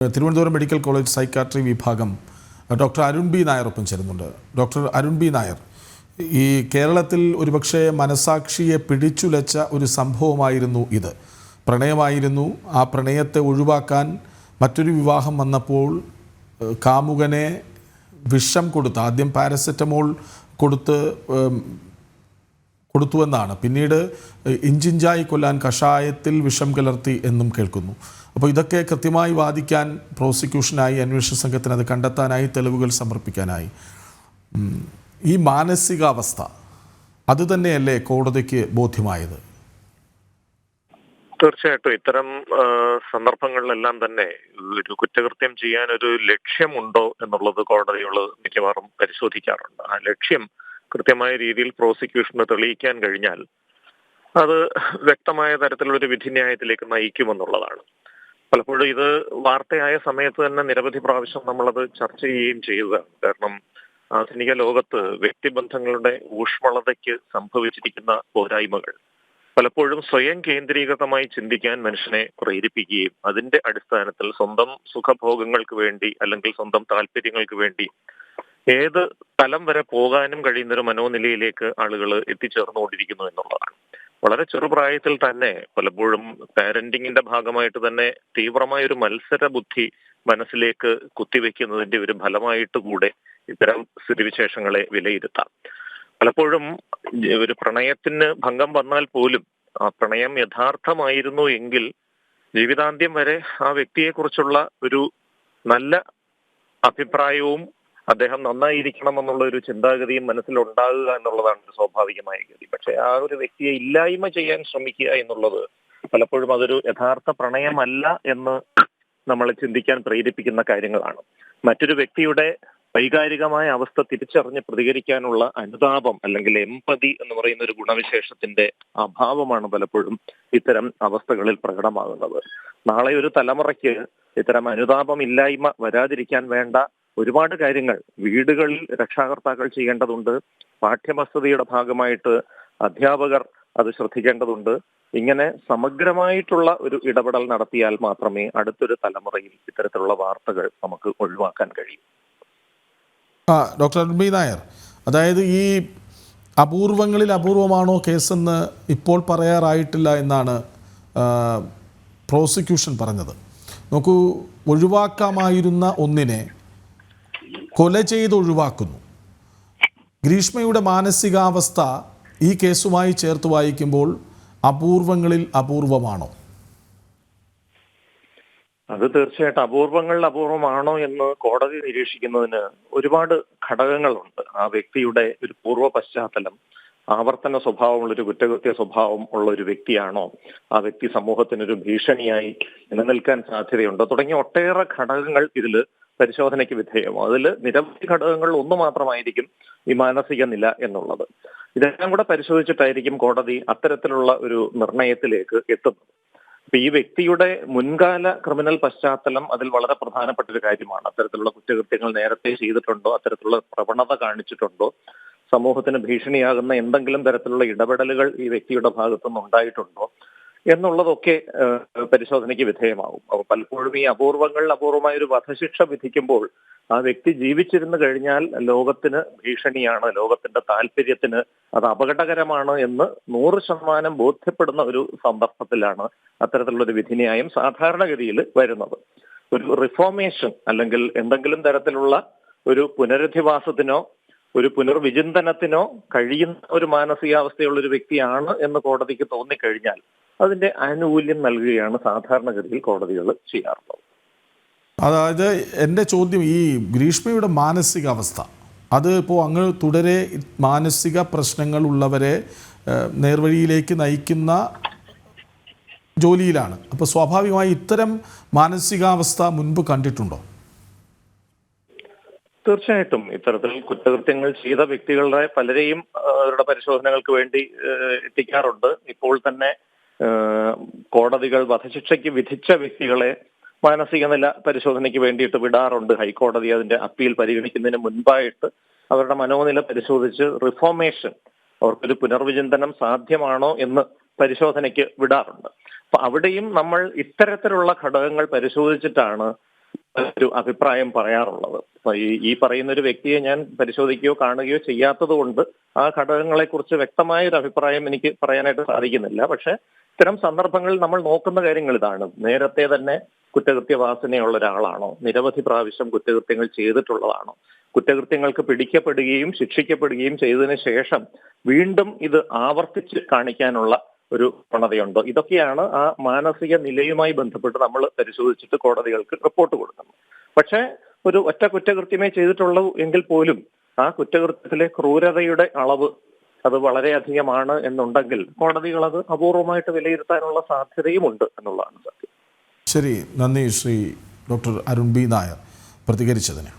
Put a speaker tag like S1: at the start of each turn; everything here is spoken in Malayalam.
S1: തിരുവനന്തപുരം മെഡിക്കൽ കോളേജ് സൈക്കാട്രി വിഭാഗം ഡോക്ടർ അരുൺ ബി നായർ ഒപ്പം ചേരുന്നുണ്ട്. ഡോക്ടർ അരുൺ ബി നായർ, ഈ കേരളത്തിൽ ഒരുപക്ഷെ മനസാക്ഷിയെ പിടിച്ചുലച്ച ഒരു സംഭവമായിരുന്നു ഇത്. പ്രണയമായിരുന്നു. ആ പ്രണയത്തെ ഒഴിവാക്കാൻ മറ്റൊരു വിവാഹം വന്നപ്പോൾ കാമുകനെ വിഷം കൊടുത്ത്, ആദ്യം പാരസെറ്റമോൾ കൊടുത്തുവെന്നാണ്, പിന്നീട് ഇഞ്ചിഞ്ചായി കൊല്ലാൻ കഷായത്തിൽ വിഷം കലർത്തി എന്നും കേൾക്കുന്നു. അപ്പോൾ ഇതൊക്കെ കൃത്യമായി വാദിക്കാൻ പ്രോസിക്യൂഷനായി, അന്വേഷണ സംഘത്തിന് അത് കണ്ടെത്താനായി, തെളിവുകൾ സമർപ്പിക്കാനായി. ഈ മാനസികാവസ്ഥ അതുതന്നെയല്ലേ കോടതിക്ക് ബോധ്യമായത്?
S2: തീർച്ചയായിട്ടും ഇത്തരം സന്ദർഭങ്ങളിലെല്ലാം തന്നെ ഒരു കുറ്റകൃത്യം ചെയ്യാൻ ഒരു ലക്ഷ്യമുണ്ടോ എന്നുള്ളത് കോടതികൾ മിക്കവാറും പരിശോധിക്കാറുണ്ട്. ആ ലക്ഷ്യം കൃത്യമായ രീതിയിൽ പ്രോസിക്യൂഷന് തെളിയിക്കാൻ കഴിഞ്ഞാൽ അത് വ്യക്തമായ തരത്തിലുള്ള ഒരു വിധിന്യായത്തിലേക്ക് നയിക്കുമെന്നുള്ളതാണ്. പലപ്പോഴും ഇത് വാർത്തയായ സമയത്ത് തന്നെ നിരവധി പ്രാവശ്യം നമ്മളത് ചർച്ച ചെയ്യുകയും ചെയ്തതാണ്. കാരണം ആധുനിക ലോകത്ത് വ്യക്തിബന്ധങ്ങളുടെ ഊഷ്മളതയ്ക്ക് സംഭവിച്ചിരിക്കുന്ന പോരായ്മകൾ പലപ്പോഴും സ്വയം കേന്ദ്രീകൃതമായി ചിന്തിക്കാൻ മനുഷ്യനെ പ്രേരിപ്പിക്കുകയും അതിന്റെ അടിസ്ഥാനത്തിൽ സ്വന്തം സുഖഭോഗങ്ങൾക്ക് വേണ്ടി അല്ലെങ്കിൽ സ്വന്തം താല്പര്യങ്ങൾക്ക് വേണ്ടി ഏത് തലം വരെ പോകാനും കഴിയുന്നൊരു മനോനിലയിലേക്ക് ആളുകൾ എത്തിച്ചേർന്നുകൊണ്ടിരിക്കുന്നു എന്നുള്ളതാണ്. വളരെ ചെറുപ്രായത്തിൽ തന്നെ പലപ്പോഴും പാരന്റിങ്ങിന്റെ ഭാഗമായിട്ട് തന്നെ തീവ്രമായ ഒരു മത്സര ബുദ്ധി മനസ്സിലേക്ക് കുത്തിവെക്കുന്നതിന്റെ ഒരു ഫലമായിട്ട് കൂടെ ഇത്തരം സ്ഥിതിവിശേഷങ്ങളെ വിലയിരുത്താം. പലപ്പോഴും ഒരു പ്രണയത്തിന് ഭംഗം വന്നാൽ പോലും ആ പ്രണയം യഥാർത്ഥമായിരുന്നു എങ്കിൽ ജീവിതാന്ത്യം വരെ ആ വ്യക്തിയെക്കുറിച്ചുള്ള ഒരു നല്ല അഭിപ്രായവും അദ്ദേഹം നന്നായിരിക്കണം എന്നുള്ള ഒരു ചിന്താഗതിയും മനസ്സിലുണ്ടാകുക എന്നുള്ളതാണ് ഒരു സ്വാഭാവികമായ ഗതി. പക്ഷെ ആ ഒരു വ്യക്തിയെ ഇല്ലായ്മ ചെയ്യാൻ ശ്രമിക്കുക എന്നുള്ളത് പലപ്പോഴും അതൊരു യഥാർത്ഥ പ്രണയമല്ല എന്ന് നമ്മളെ ചിന്തിക്കാൻ പ്രേരിപ്പിക്കുന്ന കാര്യങ്ങളാണ്. മറ്റൊരു വ്യക്തിയുടെ വൈകാരികമായ അവസ്ഥ തിരിച്ചറിഞ്ഞ് പ്രതികരിക്കാനുള്ള അനുതാപം അല്ലെങ്കിൽ എമ്പതി എന്ന് പറയുന്ന ഒരു ഗുണവിശേഷത്തിന്റെ അഭാവമാണ് പലപ്പോഴും ഇത്തരം അവസ്ഥകളിൽ പ്രകടമാകുന്നത്. നാളെ ഒരു തലമുറയ്ക്ക് ഇത്തരം അനുതാപം ഇല്ലായ്മ വരാതിരിക്കാൻ വേണ്ട ഒരുപാട് കാര്യങ്ങൾ വീടുകളിൽ രക്ഷാകർത്താക്കൾ ചെയ്യേണ്ടതുണ്ട്. പാഠ്യപദ്ധതിയുടെ ഭാഗമായിട്ട് അധ്യാപകർ അത് ശ്രദ്ധിക്കേണ്ടതുണ്ട്. ഇങ്ങനെ സമഗ്രമായിട്ടുള്ള ഒരു ഇടപെടൽ നടത്തിയാൽ മാത്രമേ അടുത്തൊരു തലമുറയിൽ ഇത്തരത്തിലുള്ള വാർത്തകൾ നമുക്ക് ഒഴിവാക്കാൻ കഴിയൂ.
S1: ഡോക്ടർ അരുൺ ബി നായർ, അതായത് ഈ അപൂർവങ്ങളിൽ അപൂർവമാണോ കേസെന്ന് ഇപ്പോൾ പറയാറായിട്ടില്ല എന്നാണ് പ്രോസിക്യൂഷൻ പറഞ്ഞത്. നോക്കൂ, ഒഴിവാക്കാമായിരുന്ന ഒന്നിനെ കൊല ചെയ്ത് ഒഴിവാക്കുന്നു. ഗ്രീഷ്മയുടെ മാനസികാവസ്ഥ ഈ കേസുമായി ചേർത്ത് വായിക്കുമ്പോൾ അപൂർവങ്ങളിൽ അപൂർവമാണോ?
S2: അത് തീർച്ചയായിട്ടും അപൂർവങ്ങളിൽ അപൂർവമാണോ എന്ന് കോടതി നിരീക്ഷിക്കുന്നതിന് ഒരുപാട് ഘടകങ്ങളുണ്ട്. ആ വ്യക്തിയുടെ ഒരു പൂർവ്വ പശ്ചാത്തലം, ആവർത്തന സ്വഭാവമുള്ള ഒരു കുറ്റകൃത്യ സ്വഭാവം ഉള്ള ഒരു വ്യക്തിയാണോ, ആ വ്യക്തി സമൂഹത്തിനൊരു ഭീഷണിയായി നിലനിൽക്കാൻ സാധ്യതയുണ്ടോ, തുടങ്ങിയ ഒട്ടേറെ ഘടകങ്ങൾ ഇതിൽ പരിശോധനയ്ക്ക് വിധേയമാവും. അതിൽ നിരവധി ഘടകങ്ങൾ ഒന്ന് മാത്രമായിരിക്കും ഈ മാനസിക നില എന്നുള്ളത്. ഇതെല്ലാം കൂടെ പരിശോധിച്ചിട്ടായിരിക്കും കോടതി അത്തരത്തിലുള്ള ഒരു നിർണയത്തിലേക്ക് എത്തുന്നത്. അപ്പൊ ഈ വ്യക്തിയുടെ മുൻകാല ക്രിമിനൽ പശ്ചാത്തലം അതിൽ വളരെ പ്രധാനപ്പെട്ട ഒരു കാര്യമാണ്. അത്തരത്തിലുള്ള കുറ്റകൃത്യങ്ങൾ നേരത്തെ ചെയ്തിട്ടുണ്ടോ, അത്തരത്തിലുള്ള പ്രവണത കാണിച്ചിട്ടുണ്ടോ, സമൂഹത്തിന് ഭീഷണിയാകുന്ന എന്തെങ്കിലും തരത്തിലുള്ള ഇടപെടലുകൾ ഈ വ്യക്തിയുടെ ഭാഗത്തുനിന്ന് ഉണ്ടായിട്ടുണ്ടോ എന്നുള്ളതൊക്കെ പരിശോധനയ്ക്ക് വിധേയമാകും. അപ്പൊ പലപ്പോഴും ഈ അപൂർവമായ ഒരു വധശിക്ഷ വിധിക്കുമ്പോൾ ആ വ്യക്തി ജീവിച്ചിരുന്നു കഴിഞ്ഞാൽ ലോകത്തിന് ഭീഷണിയാണ്, ലോകത്തിന്റെ താല്പര്യത്തിന് അത് അപകടകരമാണ് എന്ന് 100% ബോധ്യപ്പെടുന്ന ഒരു സന്ദർഭത്തിലാണ് അത്തരത്തിലുള്ള ഒരു വിധിന്യായം സാധാരണഗതിയിൽ വരുന്നത്. ഒരു റിഫോർമേഷൻ അല്ലെങ്കിൽ എന്തെങ്കിലും തരത്തിലുള്ള ഒരു പുനരധിവാസത്തിനോ ഒരു പുനർവിചിന്തനത്തിനോ കഴിയുന്ന ഒരു മാനസികാവസ്ഥയുള്ള ഒരു വ്യക്തിയാണ് എന്ന് കോടതിക്ക് തോന്നിക്കഴിഞ്ഞാൽ അതിന്റെ ആനുകൂല്യം നൽകുകയാണ് സാധാരണഗതിയിൽ കോടതികൾ ചെയ്യാറുള്ളത്.
S1: അതായത് എൻ്റെ ചോദ്യം, ഈ ഗ്രീഷ്മയുടെ മാനസികാവസ്ഥ അത് ഇപ്പോൾ അങ്ങ് തുടരെ മാനസിക പ്രശ്നങ്ങൾ ഉള്ളവരെ നേർവഴിയിലേക്ക് നയിക്കുന്ന ജോലിയിലാണ്. അപ്പോൾ സ്വാഭാവികമായി ഇത്തരം മാനസികാവസ്ഥ മുൻപ് കണ്ടിട്ടുണ്ടോ?
S2: തീർച്ചയായിട്ടും ഇത്തരത്തിൽ കുറ്റകൃത്യങ്ങൾ ചെയ്ത വ്യക്തികളുടെ പലരെയും അവരുടെ പരിശോധനകൾക്ക് വേണ്ടി എത്തിക്കാറുണ്ട്. ഇപ്പോൾ തന്നെ കോടതികൾ വധശിക്ഷയ്ക്ക് വിധിച്ച വ്യക്തികളെ മാനസിക നില പരിശോധനയ്ക്ക് വേണ്ടിയിട്ട് വിടാറുണ്ട്. ഹൈക്കോടതി അതിന്റെ അപ്പീൽ പരിഗണിക്കുന്നതിന് മുൻപായിട്ട് അവരുടെ മനോനില പരിശോധിച്ച് റിഫോർമേഷൻ, അവർക്കൊരു പുനർവിചിന്തനം സാധ്യമാണോ എന്ന് പരിശോധനയ്ക്ക് വിടാറുണ്ട്. അപ്പൊ അവിടെയും നമ്മൾ ഇത്തരത്തിലുള്ള ഘടകങ്ങൾ പരിശോധിച്ചിട്ടാണ് ഒരു അഭിപ്രായം പറയാറുള്ളത്. അപ്പൊ ഈ പറയുന്ന ഒരു വ്യക്തിയെ ഞാൻ പരിശോധിക്കുകയോ കാണുകയോ ചെയ്യാത്തത് കൊണ്ട് ആ ഘടകങ്ങളെ കുറിച്ച് വ്യക്തമായ ഒരു അഭിപ്രായം എനിക്ക് പറയാനായിട്ട് സാധിക്കുന്നില്ല. പക്ഷെ ഇത്തരം സന്ദർഭങ്ങളിൽ നമ്മൾ നോക്കുന്ന കാര്യങ്ങൾ ഇതാണ്. നേരത്തെ തന്നെ കുറ്റകൃത്യ വാസനയുള്ള ഒരാളാണോ, നിരവധി പ്രാവശ്യം കുറ്റകൃത്യങ്ങൾ ചെയ്തിട്ടുള്ളതാണോ, കുറ്റകൃത്യങ്ങൾക്ക് പിടിക്കപ്പെടുകയും ശിക്ഷിക്കപ്പെടുകയും ചെയ്തതിനു ശേഷം വീണ്ടും ഇത് ആവർത്തിച്ച് കാണിക്കാനുള്ള ഒരു പ്രവണതയുണ്ടോ, ഇതൊക്കെയാണ് ആ മാനസിക നിലയുമായി ബന്ധപ്പെട്ട് നമ്മൾ പരിശോധിച്ചിട്ട് കോടതികൾക്ക് റിപ്പോർട്ട് കൊടുക്കുന്നത്. പക്ഷേ ഒരു ഒറ്റ കുറ്റകൃത്യമേ ചെയ്തിട്ടുള്ളൂ എങ്കിൽ പോലും ആ കുറ്റകൃത്യത്തിലെ ക്രൂരതയുടെ അളവ് അത് വളരെയധികമാണ് എന്നുണ്ടെങ്കിൽ കോടതികൾ അത് അപൂർവമായിട്ട് വിലയിരുത്താനുള്ള സാധ്യതയുമുണ്ട് എന്നുള്ളതാണ് സത്യം.
S1: ശരി, നന്ദി ശ്രീ ഡോക്ടർ അരുൺ ബി നായർ പ്രതികരിച്ചതിന്.